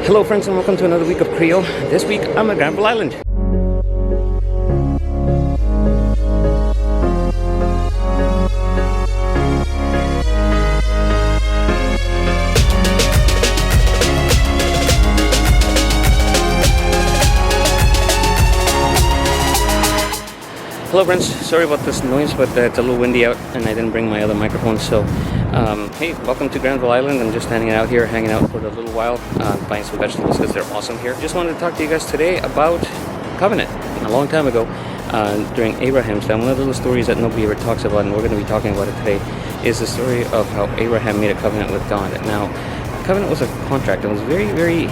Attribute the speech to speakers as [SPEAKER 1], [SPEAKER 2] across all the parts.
[SPEAKER 1] Hello friends and welcome to another week of Creo. This week I'm at Granville Island. Hello friends, sorry about this noise, but it's a little windy out and I didn't bring my other microphone. So hey, welcome to Granville Island. I'm just hanging out here, hanging out for a little while, buying some vegetables because they're awesome here. Just wanted to talk to you guys today about covenant. A long time ago, during Abraham's time, one of the little stories that nobody ever talks about, and we're going to be talking about it today, is the story of how Abraham made a covenant with God. Now, a covenant was a contract. It was very, very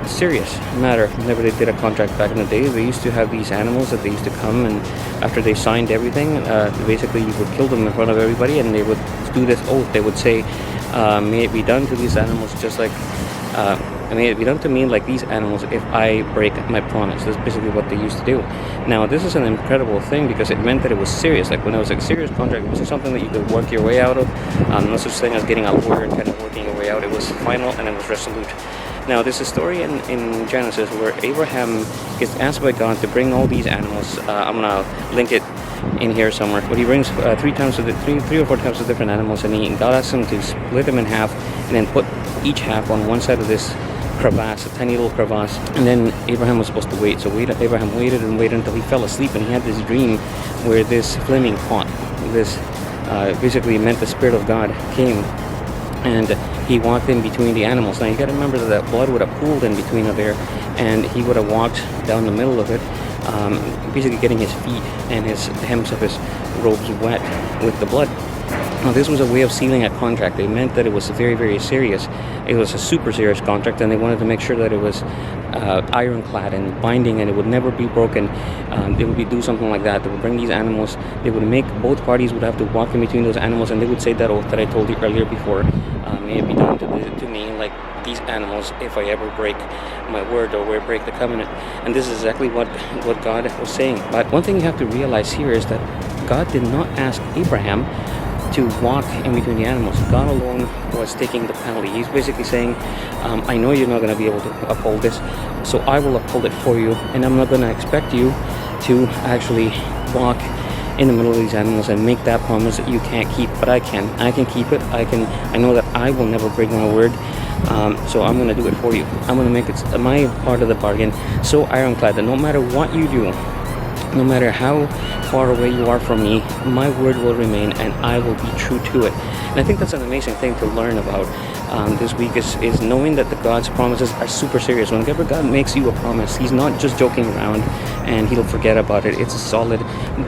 [SPEAKER 1] serious matter. Whenever they did a contract back in the day, they used to have these animals that they used to come, and after they signed everything, basically you would kill them in front of everybody, and they would do this oath. They would say, may it be done to these animals just like may it be done to me like these animals if I break my promise. That's basically what they used to do. Now this is an incredible thing because it meant that it was serious. Like when it was a serious contract, it wasn't something that you could work your way out of. No such thing as getting a lawyer and kind of working your way out. It was final and it was resolute. Now there's a story in Genesis where Abraham gets asked by God to bring all these animals. I'm gonna link it in here somewhere. But he brings three or four types of different animals, and God asks him to split them in half and then put each half on one side of this crevasse, a tiny little crevasse. And then Abraham was supposed to wait. So Abraham waited and waited until he fell asleep, and he had this dream where this flaming pot, this basically meant the Spirit of God came, and he walked in between the animals. Now you got to remember that blood would have pooled in between of there, and he would have walked down the middle of it, basically getting his feet and the hems of his robes wet with the blood. Now this was a way of sealing a contract. It meant that it was very, very serious. It was a super serious contract, and they wanted to make sure that it was ironclad and binding, and it would never be broken. They would do something like that. They would bring these animals. They would make, both parties would have to walk in between those animals, and they would say that oath that I told you earlier before. May it be done to me like these animals if I ever break my word or break the covenant. And this is exactly what God was saying. But one thing you have to realize here is that God did not ask Abraham to walk in between the animals. God alone was taking the penalty. He's basically saying, I know you're not going to be able to uphold this, so I will uphold it for you, and I'm not going to expect you to actually walk in the middle of these animals and make that promise that you can't keep, but I can keep it. I know that I will never break my word, so I'm going to do it for you. I'm going to make it my part of the bargain so ironclad that no matter what you do, no matter how far away you are from me, my word will remain and I will be true to it. And I think that's an amazing thing to learn about this week is knowing that God's promises are super serious. Whenever God makes you a promise, he's not just joking around and he'll forget about it. It's a solid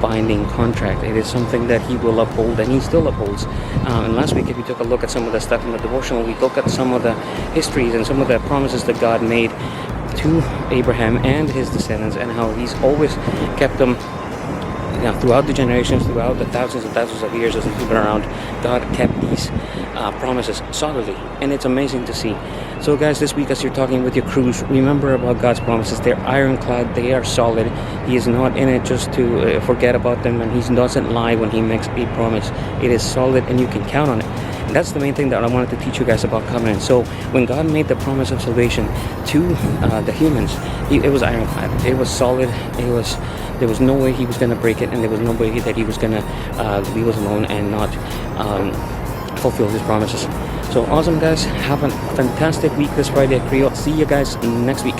[SPEAKER 1] binding contract. It is something that he will uphold, and he still upholds. And last week, if you took a look at some of the stuff in the devotional, we look at some of the histories and some of the promises that God made to Abraham and his descendants, and how he's always kept them throughout the generations, throughout the thousands and thousands of years as he's been around. God kept these promises solidly, and it's amazing to see. So guys, this week as you're talking with your crews, remember about God's promises. They're ironclad, they are solid. He is not in it just to forget about them, and he doesn't lie when he makes a promise. It is solid and you can count on it. And that's the main thing that I wanted to teach you guys about covenant. So when God made the promise of salvation to the humans, it was ironclad. It was solid. There was no way he was going to break it, and there was no way that he was going to leave us alone and not fulfill his promises. So awesome, guys. Have a fantastic week this Friday at Creo. See you guys next week.